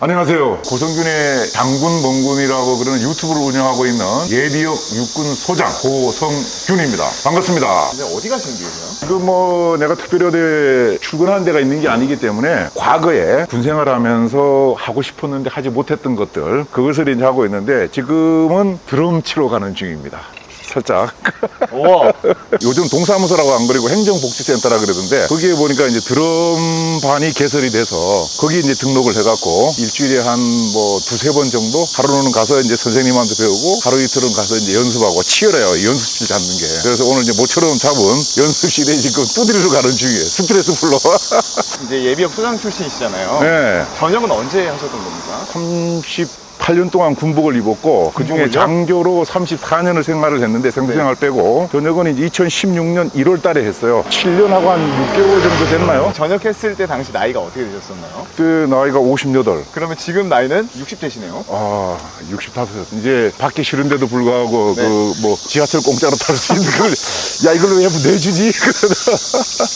안녕하세요. 고성균의 장군 멍군이라고 그러는 유튜브를 운영하고 있는 예비역 육군 소장 고성균입니다. 반갑습니다. 근데 어디 가시는 길이에요? 내가 특별히 어디 출근하는 데가 있는 게 아니기 때문에 과거에 군 생활하면서 하고 싶었는데 하지 못했던 것들 그것을 이제 하고 있는데 지금은 드럼 치러 가는 중입니다. 살짝. 우와. 요즘 동사무소라고 안 그리고 행정복지센터라 그러던데 거기에 보니까 이제 드럼반이 개설이 돼서 거기 이제 등록을 해갖고 일주일에 한 두세 번 정도 하루는 가서 이제 선생님한테 배우고 하루 이틀은 가서 이제 연습하고 치열해요. 연습실 잡는 게. 그래서 오늘 이제 모처럼 잡은 연습실에 지금 두드리러 가는 중이에요. 스트레스 풀러. 이제 예비역 소장 출신이시잖아요. 네. 전역은 언제 하셨던 겁니까? 8년 동안 군복을 입었고 그중에 군복을요? 장교로 34년을 생활을 했는데 생생활 빼고 전역은 이제 2016년 1월 달에 했어요. 7년하고 한 6개월 정도 됐나요? 전역했을 때 당시 나이가 어떻게 되셨었나요? 그 나이가 58. 그러면 지금 나이는 60대시네요. 65. 이제 받기 싫은데도 불구하고 네. 지하철 공짜로 탈 수 있는 걸 야 이걸로 왜 내주지?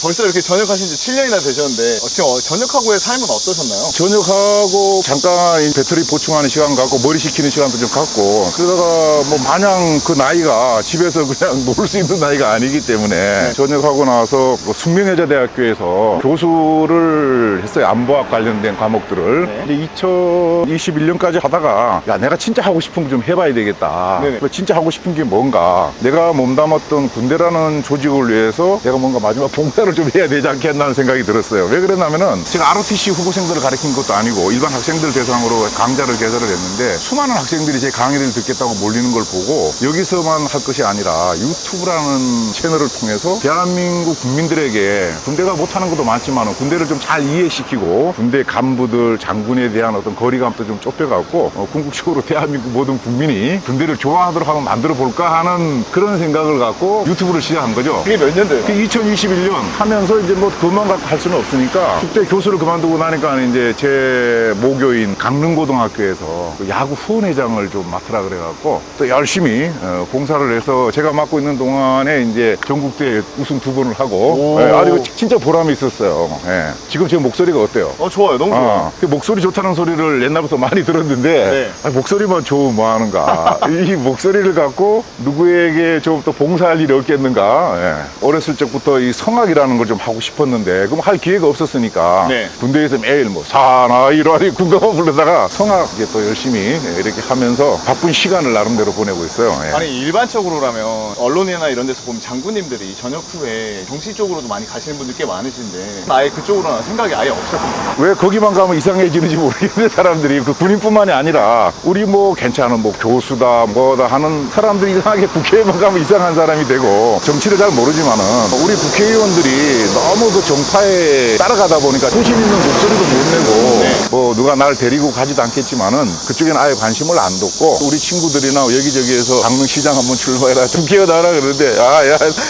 벌써 이렇게 전역하신 지 7년이나 되셨는데 지금 전역하고의 삶은 어떠셨나요? 전역하고 잠깐 이 배터리 보충하는 시간 갖고 머리 식히는 시간도 좀 갖고 그러다가 마냥 그 나이가 집에서 그냥 놀 수 있는 나이가 아니기 때문에 전역하고 나서 숙명여자대학교에서 교수를 했어요. 안보학 관련된 과목들을. 네. 근데 2021년까지 하다가 야 내가 진짜 하고 싶은 거 좀 해봐야 되겠다. 네네. 진짜 하고 싶은 게 뭔가 내가 몸담았던 군대라는 조직을 위해서 내가 뭔가 마지막 봉사를 좀 해야 되지 않겠나는 생각이 들었어요. 왜 그랬냐면은 제가 ROTC 후보생들을 가르친 것도 아니고 일반 학생들 대상으로 강좌를 개설을 했는데 수많은 학생들이 제 강의를 듣겠다고 몰리는 걸 보고 여기서만 할 것이 아니라 유튜브라는 채널을 통해서 대한민국 국민들에게 군대가 못하는 것도 많지만 군대를 좀 잘 이해시키고 군대 간부들 장군에 대한 어떤 거리감도 좀 좁혀갖고 궁극적으로 대한민국 모든 국민이 군대를 좋아하도록 한번 만들어 볼까 하는 그런 생각을 갖고 유튜브를 시작한 거죠. 그게 몇 년도예요? 2021년 하면서 이제 그것만 갖고 할 수는 없으니까 그때 교수를 그만두고 나니까 이제 제 모교인 강릉고등학교에서 그 야구 후원회장을 좀 맡으라 그래갖고 또 열심히 봉사를 해서 제가 맡고 있는 동안에 이제 전국대회 우승 2번을 하고 아주 진짜 보람이 있었어요. 예. 지금 제 목소리가 어때요? 좋아요. 너무 좋아요. 그 목소리 좋다는 소리를 옛날부터 많이 들었는데 목소리만 좋으면 뭐 하는가. 이 목소리를 갖고 누구에게 좀 또 봉사할 일이 없겠는가. 예. 어렸을 적부터 이 성악이라는 걸 좀 하고 싶었는데 그럼 할 기회가 없었으니까 군대에서 매일 사나이라니 군가만 부르다가 성악 이제 또 열심히 이렇게 하면서 바쁜 시간을 나름대로 보내고 있어요. 예. 아니 일반적으로라면 언론이나 이런 데서 보면 장군님들이 전역 후에 정치 쪽으로도 많이 가시는 분들 꽤 많으신데 아예 그쪽으로는 생각이 아예 없으셨거든요. 왜 거기만 가면 이상해지는지 모르겠는데 사람들이 그 군인뿐만이 아니라 우리 괜찮은 교수다 뭐다 하는 사람들이 이상하게 국회에만 가면 이상한 사람이 되고 정치를 잘 모르지만은 우리 국회의원들이 너무 그 정파에 따라가다 보니까 소신 있는 목소리도 못 내고 누가 날 데리고 가지도 않겠지만은 그쪽에는 아예 관심을 안 뒀고 우리 친구들이나 여기저기에서 강릉시장 한번 출마해라 국회에 나라 그러는데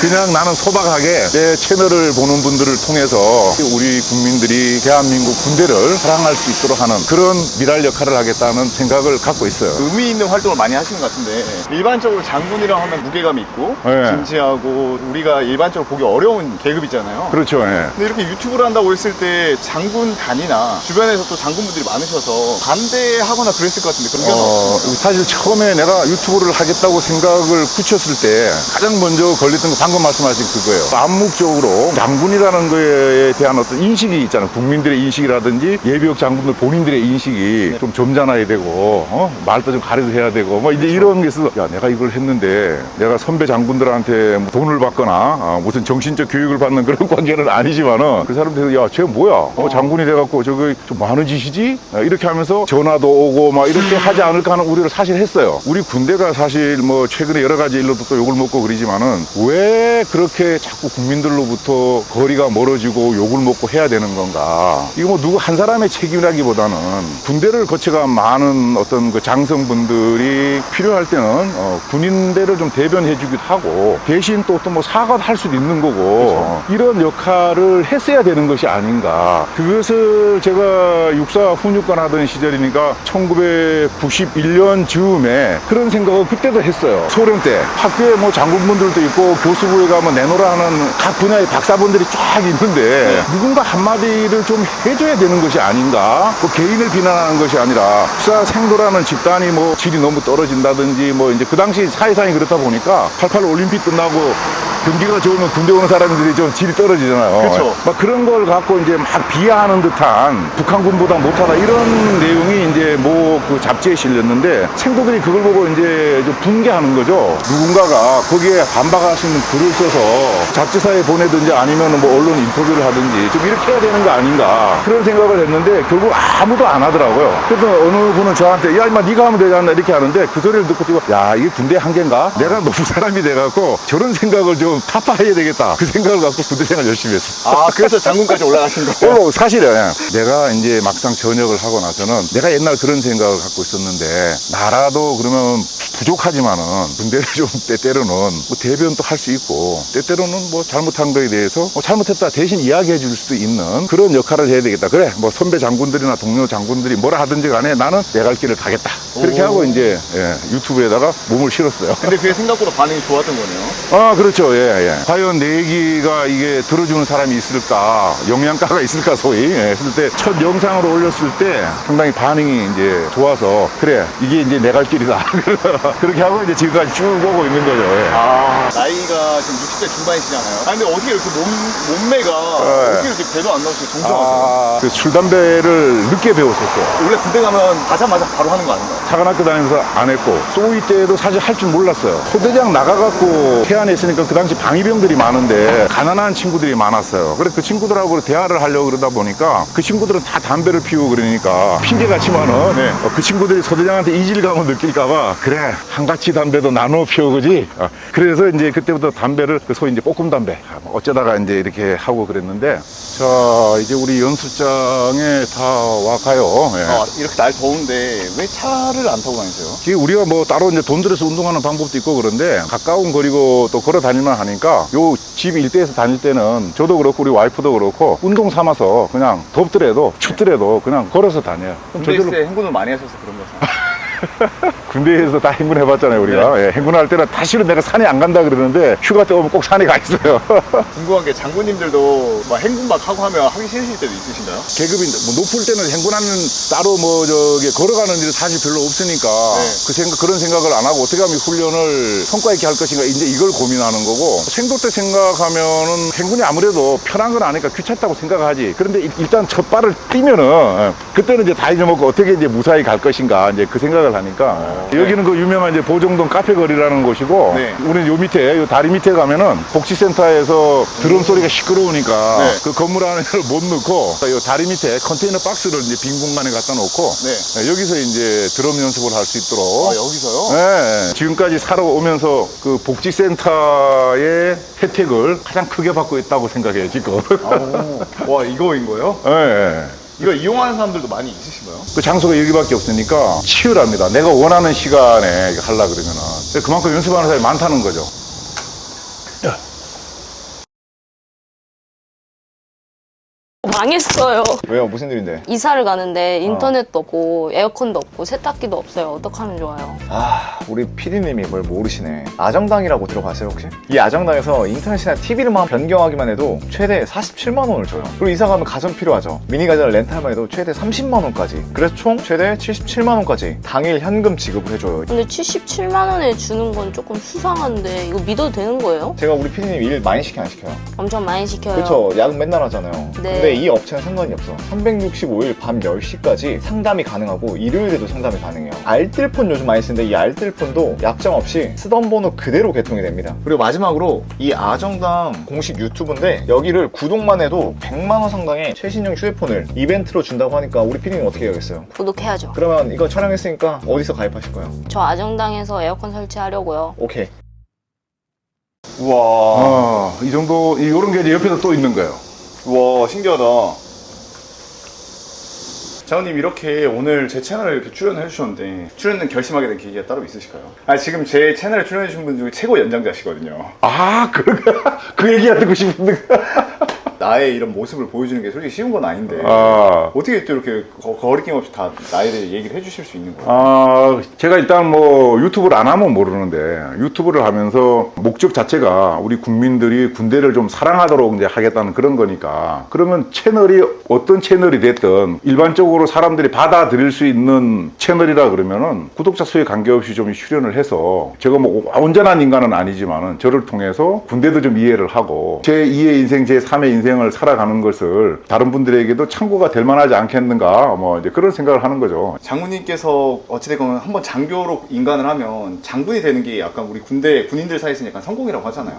그냥 나는 소박하게 내 채널을 보는 분들을 통해서 우리 국민들이 대한민국 군대를 사랑할 수 있도록 하는 그런 미랄 역할을 하겠다는 생각을 갖고 있어요. 의미 있는 활동을 많이 하시는 것 같은데 일반적으로 장군이라고 하면 무게감이 있고 진지하고 우리가 일반적으로 보기 어려운 계급이잖아요. 그렇죠. 예. 근데 이렇게 유튜브를 한다고 했을 때 장군단이나 주변에서 또 장군분들이 많으셔서 반대하거나 그랬을 것 같은데 그런 게 사실 처음에 내가 유튜브를 하겠다고 생각을 굳혔을 때 가장 먼저 걸렸던 거 방금 말씀하신 그거예요. 암묵적으로 장군이라는 거에 대한 어떤 인식이 있잖아요. 국민들의 인식이라든지 예비역 장군들 본인들의 인식이 좀 점잖아야 되고 말도 좀 가려도 해야 되고 이제 이런 게 있어서 야 내가 이걸 했는데 내가 선배 장군들한테 돈을 받거나 무슨 정신적 교육을 받는 그런 관계는 아니지만은 그 사람들이 야 쟤 뭐야 장군이 돼갖고 저거 좀 많은 짓이지 이렇게 하면서 전화도 오고 이렇게 하지 않을까 하는 우려를 사실 했어요. 우리 군대가 사실 최근에 여러 가지 일로도 또 욕을 먹고 그러지만은 왜 그렇게 자꾸 국민들로부터 거리가 멀어지고 욕을 먹고 해야 되는 건가. 이거 누구 한 사람의 책임이라기보다는 군대를 거쳐간 많은 어떤 그 장성분들이 필요할 때는 군인대를 좀 대변해 주기도 하고 대신 대신 또 뭐 사과도 할 수도 있는 거고 이런 역할을 했어야 되는 것이 아닌가. 그것을 제가 육사 훈육관 하던 시절이니까 1991년 즈음에 그런 생각을 그때도 했어요. 소련 때 학교에 뭐 장군분들도 있고 교수부에 가면 내노라 하는 각 분야의 박사분들이 쫙 있는데 누군가 한마디를 좀 해줘야 되는 것이 아닌가. 그 개인을 비난하는 것이 아니라 육사 생도라는 집단이 뭐 질이 너무 떨어진다든지 뭐 이제 그 당시 사회상이 그렇다 보니까 88 올림픽 끝나고 경기가 좋으면 군대 오는 사람들이 좀 질이 떨어지잖아요. 그쵸. 막 그런 걸 갖고 이제 막 비하하는 듯한 북한군보다 못하다 이런 내용이 이제 뭐 그 잡지에 실렸는데 생도들이 그걸 보고 이제 좀 분개하는 거죠. 누군가가 거기에 반박할 수 있는 글을 써서 잡지사에 보내든지 아니면 뭐 언론 인터뷰를 하든지 좀 이렇게 해야 되는 거 아닌가 그런 생각을 했는데 결국 아무도 안 하더라고요. 그래서 어느 분은 저한테 야 임마 네가 하면 되지 않나 이렇게 하는데 그 소리를 듣고 지금 야 이게 군대 한계인가? 내가 너무 사람이 돼갖고 저런 생각을 좀 타파해야 되겠다 그 생각을 갖고 군대 생활 열심히 했어. 아, 그래서 장군까지 올라가신 거예요? 사실은 내가 이제 막상 전역을 하고 나서는 내가 옛날 그런 생각을 갖고 있었는데 나라도 그러면 부족하지만은 군대를 좀 때때로는 뭐 대변도 할 수 있고 때때로는 뭐 잘못한 거에 대해서 뭐 잘못했다 대신 이야기해 줄 수도 있는 그런 역할을 해야 되겠다. 그래 뭐 선배 장군들이나 동료 장군들이 뭐라 하든지 간에 나는 내 갈 길을 가겠다. 그렇게 하고 이제 유튜브에다가 몸을 실었어요. 근데 그게 생각보다 반응이 좋았던 거네요. 아, 그렇죠. 예, 예. 과연 내 얘기가 이게 들어주는 사람이 있을까, 영양가가 있을까, 소위. 했을 때, 첫 영상으로 올렸을 때 상당히 반응이 이제 좋아서, 그래, 이게 이제 내 갈 길이다. 그렇게 하고 이제 지금까지 쭉 오고 있는 거죠. 예. 아, 나이가 지금 60대 중반이시잖아요. 아, 근데 어떻게 이렇게 몸매가 어떻게 이렇게 배도 안 나오시고 정정하세요? 그 술, 담배를 늦게 배웠었어요. 원래 군대 가면 가자마자 바로 하는 거 아닌가요? 사관학교 다니면서 안 했고, 소위 때도 사실 할 줄 몰랐어요. 소대장 나가갖고 태안에 있으니까 그 당시 방위병들이 많은데 가난한 친구들이 많았어요. 그래서 그 친구들하고 대화를 하려고 그러다 보니까 그 친구들은 다 담배를 피우고 그러니까 핑계같지만은 그 친구들이 소대장한테 이질감을 느낄까봐 그래 한가치 담배도 나눠 피우고지. 그래서 이제 그때부터 담배를 그 소위 이제 볶음 담배 어쩌다가 이제 이렇게 하고 그랬는데 자 이제 우리 연습장에 다 와가요. 예. 아, 이렇게 날 더운데 왜 차를 안 타고 다니세요? 이게 우리가 뭐 따로 이제 돈 들여서 운동하는 방법도 있고 그런데 가까운 거리고 또 걸어 다니면 하니까 요 집 일대에서 다닐 때는 저도 그렇고 우리 와이프도 그렇고 운동 삼아서 그냥 덥더라도 춥더라도 그냥 걸어서 다녀요. 군대 있을 때 행군을 많이 하셔서 그런 거죠. 군대에서 다 행군해봤잖아요 우리가. 예, 행군할 때는 다시는 내가 산에 안 간다 그러는데 휴가 때 오면 꼭 산에 가 있어요. 궁금한 게 장군님들도 막 행군 막 하고 하면 하기 싫으실 때도 있으신가요? 계급이 뭐 높을 때는 행군하면 따로 뭐 저기 걸어가는 일이 사실 별로 없으니까 그런 생각을 안 하고 어떻게 하면 훈련을 성과 있게 할 것인가 이제 이걸 고민하는 거고 생도 때 생각하면은 행군이 아무래도 편한 건 아니까 귀찮다고 생각하지. 그런데 일단 첫 발을 뛰면은 그때는 이제 다 잊어먹고 어떻게 이제 무사히 갈 것인가 이제 그 생각을 하니까 여기는 그 유명한 이제 보정동 카페거리라는 곳이고 우리는 요 밑에 요 다리 밑에 가면은 복지센터에서 드럼 소리가 시끄러우니까 그 건물 안에 못 넣고 요 다리 밑에 컨테이너 박스를 이제 빈 공간에 갖다 놓고 여기서 이제 드럼 연습을 할 수 있도록. 아, 여기서요? 네. 지금까지 살아오면서 그 복지센터의 혜택을 가장 크게 받고 있다고 생각해요 지금. 와, 이거인 거예요? 네. 이걸 이용하는 사람들도 많이 있으신가요? 그 장소가 여기밖에 없으니까 치열합니다. 내가 원하는 시간에 하려고 그러면은. 그만큼 연습하는 사람이 많다는 거죠. 망했어요. 왜요? 무슨 일인데? 이사를 가는데 인터넷도 없고 에어컨도 없고 세탁기도 없어요. 어떡하면 좋아요? 아, 우리 PD님이 뭘 모르시네. 아정당이라고 들어봤어요, 혹시? 이 아정당에서 인터넷이나 TV를만 변경하기만 해도 최대 47만 원을 줘요. 그리고 이사 가면 가전 필요하죠. 미니 가전을 렌탈만 해도 최대 30만 원까지. 그래서 총 최대 77만 원까지 당일 현금 지급을 해줘요. 근데 77만 원에 주는 건 조금 수상한데 이거 믿어도 되는 거예요? 제가 우리 PD님 일 많이 시켜 안 시켜요? 엄청 많이 시켜요. 그렇죠. 야근 맨날 하잖아요. 네. 근데 이 업체는 상관이 없어. 365일 밤 10시까지 상담이 가능하고 일요일에도 상담이 가능해요. 알뜰폰 요즘 많이 쓰는데 이 알뜰폰도 약정 없이 쓰던 번호 그대로 개통이 됩니다. 그리고 마지막으로 이 아정당 공식 유튜브인데 여기를 구독만 해도 100만 원 상당의 최신형 휴대폰을 이벤트로 준다고 하니까 우리 PD님 어떻게 해야겠어요? 구독해야죠. 그러면 이거 촬영했으니까 어디서 가입하실 거예요? 저 아정당에서 에어컨 설치하려고요. 오케이. 우와. 이 정도, 이런 게 이제 옆에서 또 있는 거예요. 우와, 신기하다. 장훈님 이렇게 오늘 제 채널에 이렇게 출연을 해주셨는데 출연은 결심하게 된 계기가 따로 있으실까요? 아 지금 제 채널에 출연해주신 분 중에 최고 연장자시거든요. 아, 그 얘기가 듣고 싶은데. 나의 이런 모습을 보여주는 게 솔직히 쉬운 건 아닌데 아. 어떻게 또 이렇게 거리낌 없이 다 나에 대해 얘기를 해주실 수 있는 거예요? 아, 제가 일단 뭐 유튜브를 안 하면 모르는데 유튜브를 하면서 목적 자체가 우리 국민들이 군대를 좀 사랑하도록 이제 하겠다는 그런 거니까 그러면 채널이 어떤 채널이 됐든 일반적으로 사람들이 받아들일 수 있는 채널이라 그러면은 구독자 수에 관계없이 좀 출연을 해서 제가 뭐 온전한 인간은 아니지만은 저를 통해서 군대도 좀 이해를 하고 제 2의 인생, 제 3의 인생을 살아가는 것을 다른 분들에게도 참고가 될 만하지 않겠는가 뭐 이제 그런 생각을 하는 거죠. 장군님께서 어찌됐건 한번 장교로 인간을 하면 장군이 되는 게 약간 우리 군대 군인들 사이에서는 약간 성공이라고 하잖아요.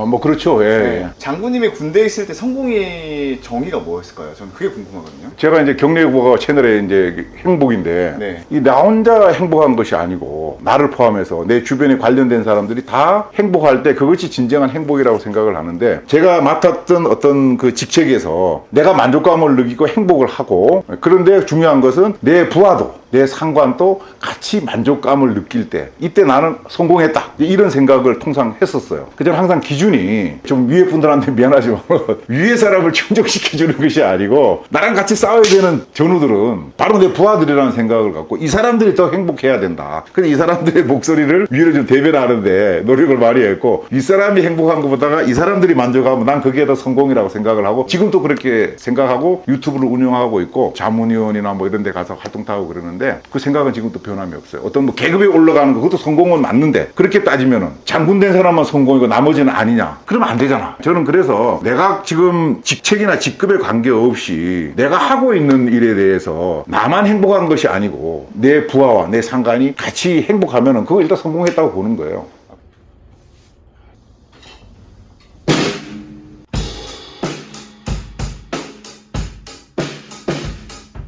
뭐 그렇죠. 예. 네. 장군님이 군대에 있을 때 성공의 정의가 뭐였을까요? 저는 그게 궁금하거든요. 제가 이제 경례국어 채널에 이제 행복인데 네. 이 나 혼자 행복한 것이 아니고 나를 포함해서 내 주변에 관련된 사람들이 다 행복할 때 그것이 진정한 행복이라고 생각을 하는데 제가 맡았던 어떤 그 직책에서 내가 만족감을 느끼고 행복을 하고 그런데 중요한 것은 내 부하도 내 상관도 같이 만족감을 느낄 때 이때 나는 성공했다 이런 생각을 통상 했었어요. 그저 항상 기준이 좀 위에 분들한테 미안하지만 위에 사람을 충족시켜주는 것이 아니고 나랑 같이 싸워야 되는 전우들은 바로 내 부하들이라는 생각을 갖고 이 사람들이 더 행복해야 된다. 근데 이 사람들의 목소리를 위로 좀 대변하는데 노력을 많이 했고 이 사람이 행복한 것보다가 이 사람들이 만족하면 난 그게 더 성공이라고 생각을 하고 지금도 그렇게 생각하고 유튜브를 운영하고 있고 자문위원이나 뭐 이런 데 가서 활동도 하고 그러는데 그 생각은 지금도 변함이 없어요. 어떤 뭐 계급에 올라가는 거 그것도 성공은 맞는데 그렇게 따지면은 장군 된 사람만 성공이고 나머지는 아니냐? 그러면 안 되잖아. 저는 그래서 내가 지금 직책이나 직급에 관계없이 내가 하고 있는 일에 대해서 나만 행복한 것이 아니고 내 부하와 내 상관이 같이 행복하면은 그거 일단 성공했다고 보는 거예요.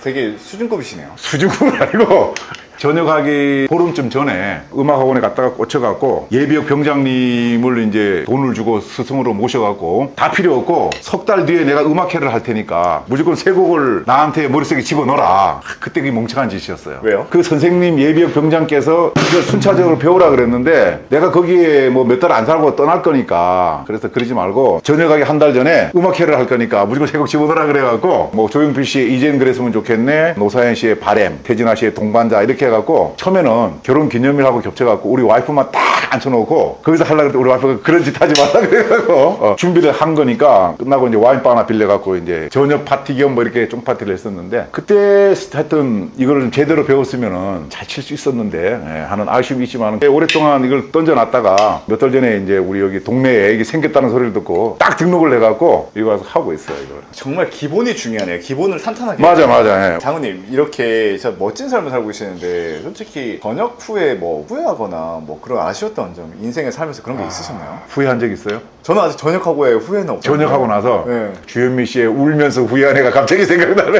되게 수준급이시네요. 수준급은 아니고 전역하기 보름쯤 전에 음악학원에 갔다가 꽂혀갖고 예비역 병장님을 이제 돈을 주고 스승으로 모셔갖고 다 필요 없고 석 달 뒤에 내가 음악회를 할 테니까 무조건 세 곡을 나한테 머릿속에 집어넣어라. 그때 그게 멍청한 짓이었어요. 왜요? 그 선생님 예비역 병장께서 이걸 순차적으로 배우라 그랬는데 내가 거기에 뭐 몇 달 안 살고 떠날 거니까 그래서 그러지 말고 전역하기 한 달 전에 음악회를 할 거니까 무조건 세 곡 집어넣어라 그래갖고 뭐 조용필 씨의 이젠 그랬으면 좋겠네, 노사연 씨의 바램, 태진아 씨의 동반자 이렇게 해갖고 처음에는 결혼 기념일하고 겹쳐갖고 우리 와이프만 딱 앉혀놓고 거기서 하려고 했더니 우리 와이프가 그런 짓 하지 말라 그래갖고 준비를 한 거니까 끝나고 이제 와인바 하나 빌려갖고 이제 저녁 파티 겸 뭐 이렇게 쫑파티를 했었는데 그때 하여튼 이거를 좀 제대로 배웠으면은 잘 칠 수 있었는데 하는 아쉬움이 있지만 오랫동안 이걸 던져놨다가 몇 달 전에 이제 우리 여기 동네에 이게 생겼다는 소리를 듣고 딱 등록을 해갖고 이거 와서 하고 있어요 이걸. 정말 기본이 중요하네요. 기본을 탄탄하게. 맞아. 장훈님 이렇게 진짜 멋진 삶을 살고 계시는데 솔직히 전역 후에 뭐 후회하거나 뭐 그런 아쉬웠던 점 인생에 살면서 그런 게 있으셨나요? 후회한 적 있어요? 저는 아직 전역하고의 후회는 없어요. 전역하고 나서 네. 주현미 씨의 울면서 후회한 애가 갑자기 생각나네.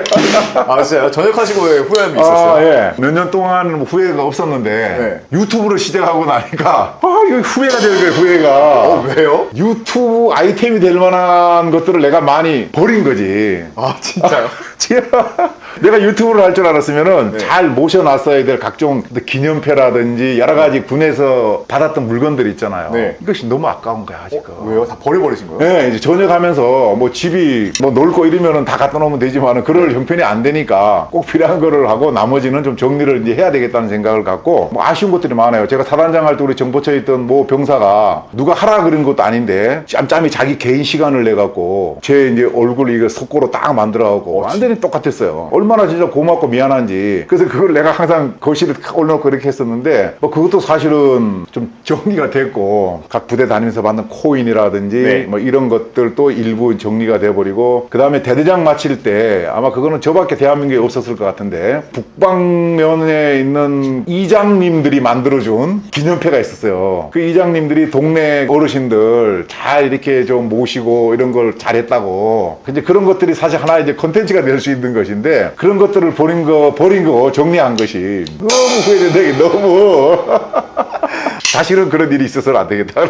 아 진짜요? 전역하시고의 후회함이 있었어요? 예. 몇 년 동안 후회가 없었는데 유튜브를 시작하고 나니까 이거 후회가 되는 거예요. 후회가. 왜요? 유튜브 아이템이 될 만한 것들을 내가 많이 버린 거지. 아 진짜요? 내가 유튜브를 할 줄 알았으면은 잘 모셔놨어야 될 각종 기념패라든지 여러 가지 군에서 받았던 물건들 있잖아요. 네. 이것이 너무 아까운 거야 지금. 왜요? 다 버려버리신 거예요? 네, 이제 전역하면서 뭐 집이 뭐 놀 거 이러면은 다 갖다 놓으면 되지만은 그럴 형편이 안 되니까 꼭 필요한 거를 하고 나머지는 좀 정리를 이제 해야 되겠다는 생각을 갖고 뭐 아쉬운 것들이 많아요. 제가 사단장 할 때 우리 정보처에 있던 뭐 병사가 누가 하라 그런 것도 아닌데 짬짬이 자기 개인 시간을 내 갖고 제 이제 얼굴 이거 석고로 딱 만들어 갖고 완전히 똑같았어요. 얼마나 진짜 고맙고 미안한지. 그래서 그걸 내가 항상 거실에 탁 올려놓고 이렇게 했었는데 뭐 그것도 사실은 좀 정리가 됐고 각 부대 다니면서 받는 코인이라든지 뭐 이런 것들도 일부 정리가 돼버리고 그 다음에 대대장 마칠 때 아마 그거는 저밖에 대한민국에 없었을 것 같은데 북방면에 있는 이장님들이 만들어준 기념패가 있었어요. 그 이장님들이 동네 어르신들 잘 이렇게 좀 모시고 이런 걸 잘했다고. 근데 그런 것들이 사실 하나 이제 컨텐츠가 될 수 있는 것인데 그런 것들을 버린 거 정리한 것이 너무 후회된다. 너무 사실은 그런 일이 있어서는 안 되겠다.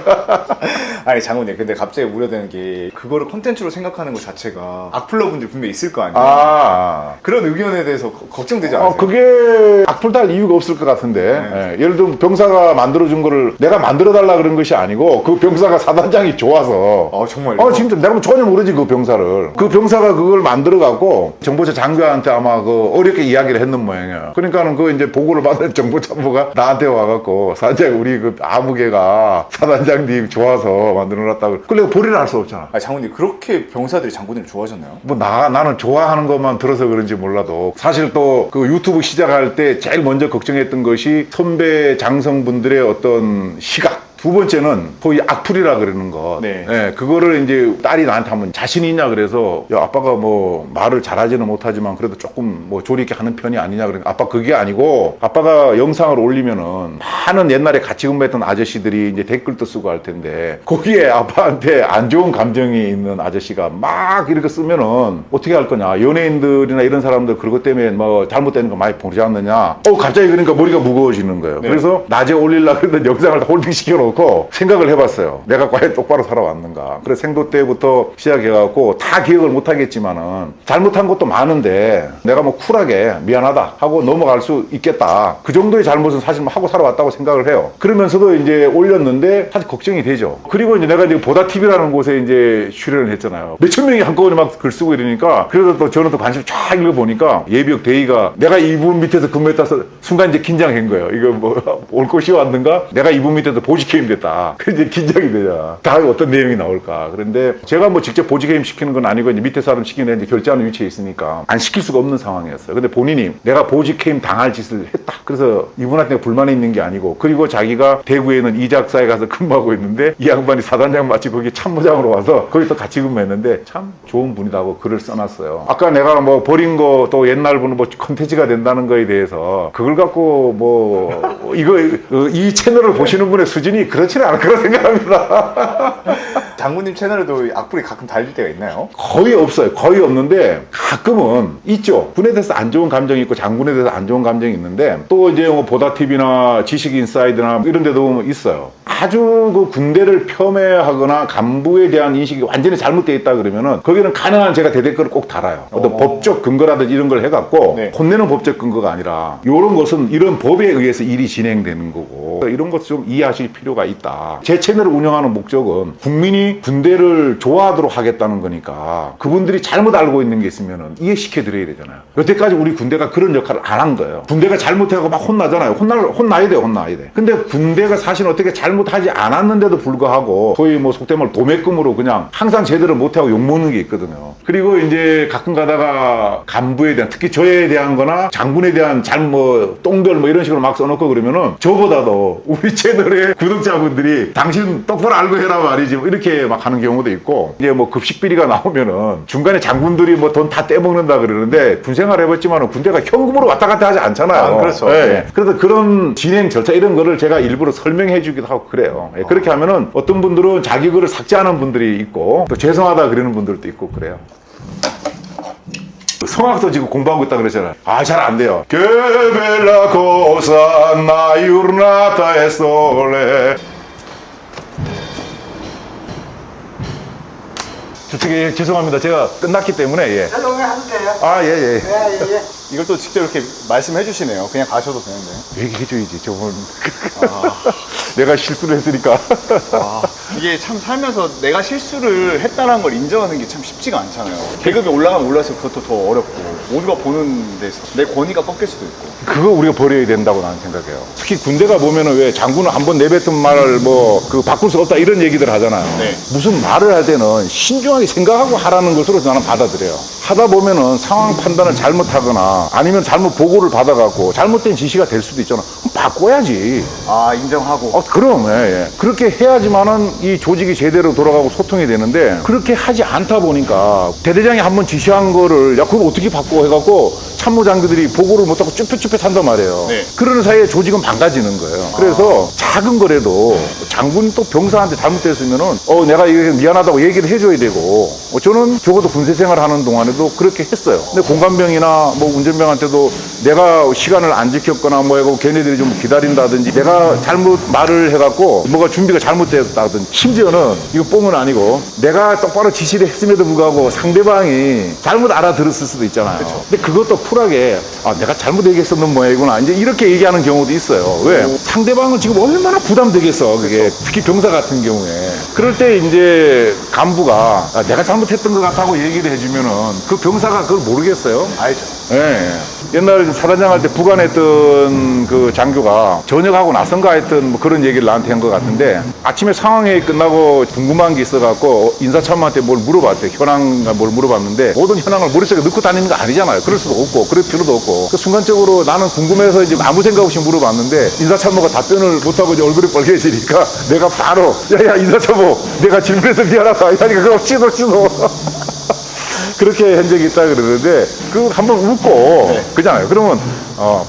아니 장군님, 근데 갑자기 우려되는 게 그거를 콘텐츠로 생각하는 것 자체가 악플러 분들이 분명히 있을 거 아니에요. 그런 의견에 대해서 걱정되지 않으세요? 그게 악플달 이유가 없을 것 같은데 예를 들면 병사가 만들어준 거를 내가 만들어달라 그런 것이 아니고 그 병사가 사단장이 좋아서 정말요? 진짜 내가 뭐 전혀 모르지 그 병사를. 그 병사가 그걸 만들어갖고 정보차 장교한테 아마 그 어렵게 이야기를 했는 모양이에요. 그러니까는 그 이제 보고를 받은 정보참모가 나한테 와갖고 사단장 우리 그 아무개가 사단장님 좋아서 만들어놨다고. 그래 보리를 할 수 없잖아. 아니, 장군님, 그렇게 병사들이 장군님을 좋아하셨나요? 뭐 나는 좋아하는 것만 들어서 그런지 몰라도 사실 또 그 유튜브 시작할 때 제일 먼저 걱정했던 것이 선배 장성분들의 어떤 시각. 두 번째는 거의 악플이라 그러는 거. 네. 그거를 이제 딸이 나한테 한번 자신 있냐 그래서 야 아빠가 뭐 말을 잘하지는 못하지만 그래도 조금 뭐 조리 있게 하는 편이 아니냐 그러니까 아빠 그게 아니고 아빠가 영상을 올리면은 많은 옛날에 같이 근무했던 아저씨들이 이제 댓글도 쓰고 할 텐데 거기에 아빠한테 안 좋은 감정이 있는 아저씨가 막 이렇게 쓰면은 어떻게 할 거냐. 연예인들이나 이런 사람들 그것 때문에 뭐 잘못되는 거 많이 보지 않느냐. 갑자기 그러니까 머리가 무거워지는 거예요. 네. 그래서 낮에 올리려고 했던 영상을 다 홀딩 시켜놓고 생각을 해봤어요. 내가 과연 똑바로 살아왔는가. 그래서 생도 때부터 시작해갖고 다 기억을 못하겠지만은 잘못한 것도 많은데 내가 뭐 쿨하게 미안하다 하고 넘어갈 수 있겠다. 그 정도의 잘못은 사실 하고 살아왔다고 생각을 해요. 그러면서도 이제 올렸는데 사실 걱정이 되죠. 그리고 이제 내가 이제 보다TV라는 곳에 이제 출연을 했잖아요. 몇천 명이 한꺼번에 막 글 쓰고 이러니까 그래서 또 저는 또 관심 쫙 읽어보니까 예비역 대위가 내가 이분 밑에서 근무했다서 순간 이제 긴장한 거예요. 이거 뭐 올 것이 왔는가? 내가 이분 밑에서 보직해임 됐다. 그래서 이제 긴장이 되잖아. 다음에 어떤 내용이 나올까. 그런데 제가 뭐 직접 보직해임 시키는 건 아니고 이제 밑에 사람 시키는 이제 결제하는 위치에 있으니까 안 시킬 수가 없는 상황이었어요. 근데 본인이 내가 보직해임 당할 짓을 했다. 그래서 이분한테 불만이 있는 게 아니고 그리고 자기가 대구에 있는 이작사에 가서 근무하고 있는데 이 양반이 사단장 마치 거기 참모장으로 와서 거기 또 같이 근무했는데 참 좋은 분이다고 글을 써놨어요. 아까 내가 뭐 버린 거 또 옛날 분은 뭐 컨텐츠가 된다는 거에 대해서 그걸 갖고 뭐 이거 이 채널을 보시는 분의 수준이 그렇지는 않을 거라 생각합니다. 장군님 채널에도 악플이 가끔 달릴 때가 있나요? 거의 없어요. 거의 없는데 가끔은 있죠. 군에 대해서 안 좋은 감정이 있고 장군에 대해서 안 좋은 감정이 있는데 또 이제 뭐 보다TV나 지식인사이드나 이런 데도 보면 있어요. 아주 그 군대를 폄훼하거나 간부에 대한 인식이 완전히 잘못되어 있다 그러면은 거기는 가능한 제가 대댓글을 꼭 달아요. 어떤 법적 근거라든지 이런 걸 해갖고 네. 혼내는 법적 근거가 아니라 이런 것은 이런 법에 의해서 일이 진행되는 거고 이런 것을 좀 이해하실 필요가 있다. 제 채널을 운영하는 목적은 국민이 군대를 좋아하도록 하겠다는 거니까 그분들이 잘못 알고 있는 게 있으면 이해시켜 드려야 되잖아요. 여태까지 우리 군대가 그런 역할을 안 한 거예요. 군대가 잘못해서 막 혼나잖아요. 혼나야 돼요. 혼나야 돼. 근데 군대가 사실 어떻게 잘못하지 않았는데도 불구하고 거의 뭐 속된 말 도매금으로 그냥 항상 제대로 못하고 욕먹는 게 있거든요. 그리고 이제 가끔 가다가 간부에 대한 특히 저에 대한 거나 장군에 대한 잘못 똥별 뭐 이런 식으로 막 써놓고 그러면은 저보다도 우리 채널의 구독자분들이 당신 똑바로 알고 해라 말이지 뭐 이렇게 막 하는 경우도 있고 이제 뭐 급식 비리가 나오면은 중간에 장군들이 뭐 돈 다 떼먹는다 그러는데 군 생활 해봤지만은 군대가 현금으로 왔다 갔다 하지 않잖아요. 그렇죠. 예. 네. 그래서 그런 진행 절차 이런 거를 제가 일부러 설명해 주기도 하고 그래요. 예. 그렇게 하면은 어떤 분들은 자기 글을 삭제하는 분들이 있고 또 죄송하다 그러는 분들도 있고 그래요. 성악도 지금 공부하고 있다 그러잖아요. 잘 안 돼요. Que bella cosa una giornata e sole. 저쪽에 죄송합니다. 제가 끝났기 때문에 예. 여기 하면 돼요. 예. 예. 이걸 또 직접 이렇게 말씀해 주시네요. 그냥 가셔도 되는데. 얘기해줘야지. 저분 내가 실수를 했으니까. 이게 참 살면서 내가 실수를 했다는 걸 인정하는 게 참 쉽지가 않잖아요. 계급이 올라가면 올라갈수록 그것도 더 어렵고 모두가 보는 데서 내 권위가 꺾일 수도 있고. 그거 우리가 버려야 된다고 나는 생각해요. 특히 군대가 보면은 왜 장군은 한번 내뱉은 말을 뭐 그 바꿀 수 없다 이런 얘기들 하잖아요. 네. 무슨 말을 할 때는 신중하게 생각하고 하라는 것으로 나는 받아들여요. 하다 보면은 상황 판단을 잘못하거나 아니면 잘못 보고를 받아갖고 잘못된 지시가 될 수도 있잖아. 그럼 바꿔야지. 인정하고. 그럼 예. 그렇게 해야지만은 이 조직이 제대로 돌아가고 소통이 되는데 그렇게 하지 않다 보니까 대대장이 한번 지시한 거를 야 그걸 어떻게 바꿔 해갖고 참모장교들이 보고를 못하고 쭈뼛쭈뼛 한단 말이에요. 네. 그러는 사이에 조직은 망가지는 거예요. 그래서 작은 거라도 장군이 또 병사한테 잘못됐으면은 내가 이게 미안하다고 얘기를 해줘야 되고 저는 적어도 군세 생활하는 동안에도 그렇게 했어요. 근데 공관병이나 뭐 운전병한테도 내가 시간을 안 지켰거나 뭐 하고 걔네들이 좀 기다린다든지 내가 잘못 말을 해갖고 뭐가 준비가 잘못됐다든지 심지어는 이거 뽕은 아니고 내가 똑바로 지시를 했음에도 불구하고 상대방이 잘못 알아들었을 수도 있잖아요. 근데 그것도 쿨하게 내가 잘못 얘기했었는 모양이구나 이제 이렇게 얘기하는 경우도 있어요. 왜? 상대방은 지금 얼마나 부담되겠어 그게. 특히 병사 같은 경우에 그럴 때 이제 간부가 내가 잘못했던 것 같다고 얘기를 해주면은 그 병사가 그걸 모르겠어요. 알죠. 예. 옛날에 사단장 할 때 부관했던 그 장교가 전역하고 나선가 했던 뭐 그런 얘기를 나한테 한 것 같은데 아침에 상황회의 끝나고 궁금한 게 있어갖고 인사참모한테 뭘 물어봤대. 현황과 뭘 물어봤는데 모든 현황을 머릿속에 넣고 다니는 거 아니잖아요. 그럴 수도 없고 그럴 필요도 없고 그 순간적으로 나는 궁금해서 이제 아무 생각 없이 물어봤는데 인사참모가 답변을 못하고 이제 얼굴이 빨개지니까 내가 바로 야야 인사참모 내가 질문해서 미안하다 하니까 그럼 취소 그렇게 한 적이 있다 그러는데 그 한번 웃고 그잖아요. 그러면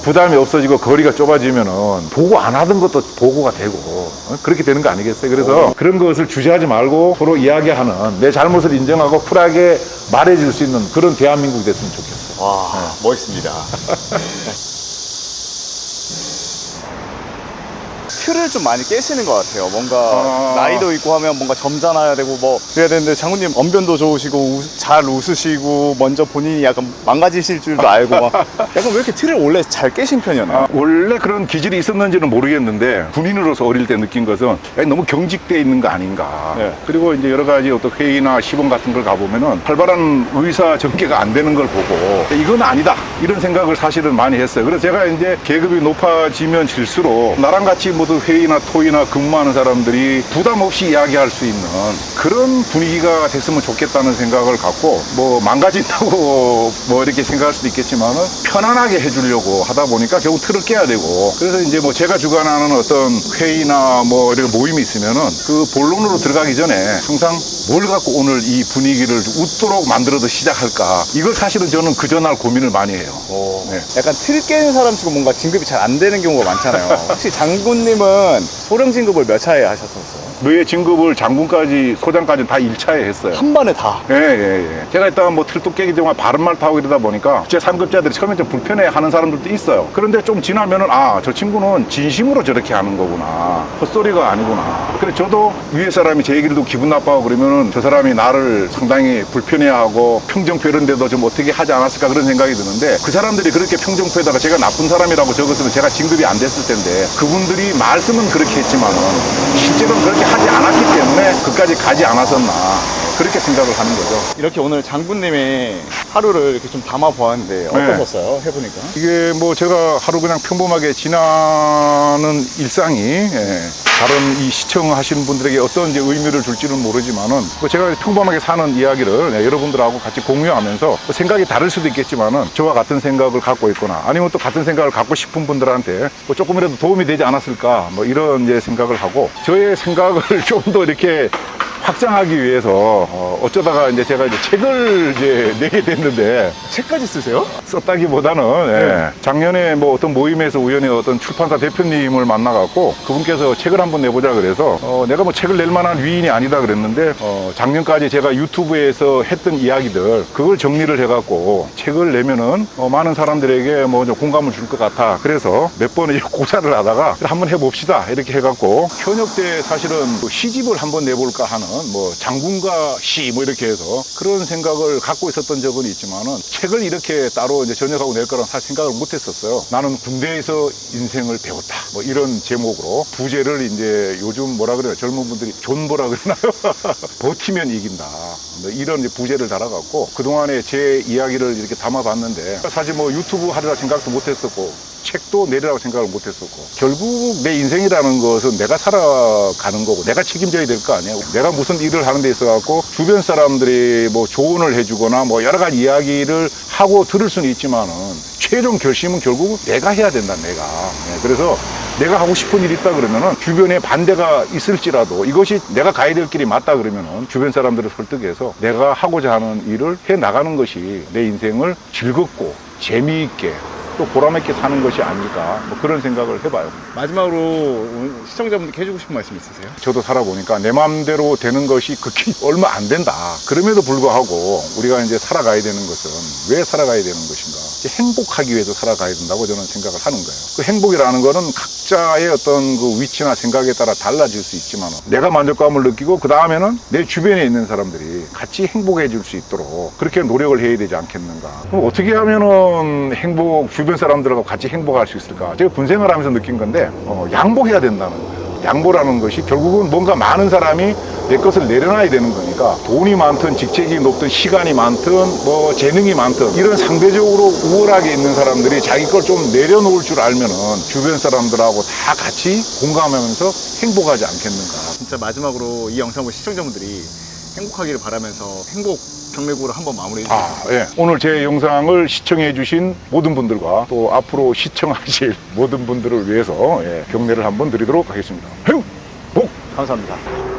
부담이 없어지고 거리가 좁아지면은 보고 안 하던 것도 보고가 되고 그렇게 되는 거 아니겠어요? 그래서 그런 것을 주저하지 말고 서로 이야기하는 내 잘못을 인정하고 쿨하게 말해줄 수 있는 그런 대한민국이 됐으면 좋겠어요. 와, 멋있습니다. 틀을 좀 많이 깨시는 것 같아요. 뭔가 나이도 있고 하면 뭔가 점잖아야 되고 뭐 그래야 되는데 장군님 언변도 좋으시고 잘 웃으시고 먼저 본인이 약간 망가지실 줄도 알고 막 약간 왜 이렇게 틀을 원래 잘 깨신 편이었나요? 원래 그런 기질이 있었는지는 모르겠는데 군인으로서 어릴 때 느낀 것은 너무 경직돼 있는 거 아닌가. 네. 그리고 이제 여러 가지 어떤 회의나 시범 같은 걸 가보면은 활발한 의사 전개가 안 되는 걸 보고 이건 아니다 이런 생각을 사실은 많이 했어요. 그래서 제가 이제 계급이 높아지면 질수록 나랑 같이 모두 회의나 토의나 근무하는 사람들이 부담 없이 이야기할 수 있는 그런 분위기가 됐으면 좋겠다는 생각을 갖고 뭐 망가진다고 뭐 이렇게 생각할 수도 있겠지만은 편안하게 해주려고 하다 보니까 결국 틀을 깨야 되고 그래서 이제 뭐 제가 주관하는 어떤 회의나 뭐 이런 모임이 있으면은 그 본론으로 들어가기 전에 항상 뭘 갖고 오늘 이 분위기를 웃도록 만들어서 시작할까 이걸 사실은 저는 그 전날 고민을 많이 해요. 네. 약간 틀 깨는 사람 치고 뭔가 진급이 잘 안 되는 경우가 많잖아요. 혹시 장군님은 소령 진급을 몇 차에 하셨었어요? 뇌 진급을 장군까지 소장까지 다 1차에 했어요. 한 번에 다. 예. 제가 일단 뭐 틀도 깨기 동안 바른말 타고 이러다 보니까 제 3급자들이 처음에 좀 불편해 하는 사람들도 있어요. 그런데 좀 지나면은 저 친구는 진심으로 저렇게 하는 거구나. 헛소리가 아니구나. 그래 저도 위에 사람이 제 얘기를 듣고 기분 나빠하고 그러면은 저 사람이 나를 상당히 불편해하고 평정표 이런 데도 좀 어떻게 하지 않았을까 그런 생각이 드는데 그 사람들이 그렇게 평정표에다가 제가 나쁜 사람이라고 적었으면 제가 진급이 안 됐을 텐데 그분들이 말씀은 그렇게 했지만은 실제로는 그렇게 하지 않았기 때문에 그까지 가지 않았었나 그렇게 생각을 하는 거죠. 이렇게 오늘 장군님의 하루를 이렇게 좀 담아보았는데 어떠셨어요? 해보니까? 이게 뭐 제가 하루 그냥 평범하게 지나는 일상이 다른 이 시청하시는 분들에게 어떤 이제 의미를 줄지는 모르지만은 뭐 제가 평범하게 사는 이야기를 여러분들하고 같이 공유하면서 생각이 다를 수도 있겠지만은 저와 같은 생각을 갖고 있거나 아니면 또 같은 생각을 갖고 싶은 분들한테 뭐 조금이라도 도움이 되지 않았을까 뭐 이런 이제 생각을 하고 저의 생각을 좀 더 이렇게 확장하기 위해서 어쩌다가 이제 제가 이제 책을 이제 내게 됐는데 책까지 쓰세요? 썼다기보다는 작년에 뭐 어떤 모임에서 우연히 어떤 출판사 대표님을 만나갖고 그분께서 책을 한번 내보자 그래서 내가 뭐 책을 낼 만한 위인이 아니다 그랬는데 작년까지 제가 유튜브에서 했던 이야기들 그걸 정리를 해갖고 책을 내면은 많은 사람들에게 뭐 좀 공감을 줄 것 같아. 그래서 몇 번을 고사를 하다가 한번 해봅시다 이렇게 해갖고 현역 때 사실은 시집을 한번 내볼까 하는 뭐 장군과 시 뭐 이렇게 해서 그런 생각을 갖고 있었던 적은 있지만은 책을 이렇게 따로 이제 전역하고 낼 거라는 사실 생각을 못 했었어요. 나는 군대에서 인생을 배웠다. 뭐 이런 제목으로 부제를 이제 요즘 뭐라 그래요? 젊은 분들이 존버라 그러나요? 버티면 이긴다. 뭐 이런 이제 부제를 달아갖고 그동안에 제 이야기를 이렇게 담아봤는데 사실 뭐 유튜브 하리라 생각도 못 했었고 책도 내리라고 생각을 못 했었고 결국 내 인생이라는 것은 내가 살아가는 거고 내가 책임져야 될 거 아니에요. 내가 무슨 일을 하는 데 있어갖고 주변 사람들이 뭐 조언을 해주거나 뭐 여러 가지 이야기를 하고 들을 수는 있지만은 최종 결심은 결국 내가 해야 된다, 내가. 그래서 내가 하고 싶은 일이 있다 그러면은 주변에 반대가 있을지라도 이것이 내가 가야 될 길이 맞다 그러면은 주변 사람들을 설득해서 내가 하고자 하는 일을 해 나가는 것이 내 인생을 즐겁고 재미있게 또 보람있게 사는 것이 아닐까 뭐 그런 생각을 해봐요. 마지막으로 시청자분들께 해주고 싶은 말씀 있으세요? 저도 살아보니까 내 마음대로 되는 것이 극히 얼마 안 된다. 그럼에도 불구하고 우리가 이제 살아가야 되는 것은 왜 살아가야 되는 것인가? 이제 행복하기 위해서 살아가야 된다고 저는 생각을 하는 거예요. 그 행복이라는 거는 각자의 어떤 그 위치나 생각에 따라 달라질 수 있지만 내가 만족감을 느끼고 그 다음에는 내 주변에 있는 사람들이 같이 행복해질 수 있도록 그렇게 노력을 해야 되지 않겠는가? 그럼 어떻게 하면은 주변 사람들하고 같이 행복할 수 있을까? 제가 군생활 하면서 느낀 건데 양보해야 된다는 거예요. 양보라는 것이 결국은 뭔가 많은 사람이 내 것을 내려놔야 되는 거니까 돈이 많든 직책이 높든 시간이 많든 뭐 재능이 많든 이런 상대적으로 우월하게 있는 사람들이 자기 걸 좀 내려놓을 줄 알면은 주변 사람들하고 다 같이 공감하면서 행복하지 않겠는가. 진짜 마지막으로 이 영상 본 시청자분들이 행복하기를 바라면서 행복 경매구를 한번 마무리해 주세요. 예. 오늘 제 영상을 시청해 주신 모든 분들과 또 앞으로 시청하실 모든 분들을 위해서 경례를 한번 드리도록 하겠습니다. 행복! 감사합니다.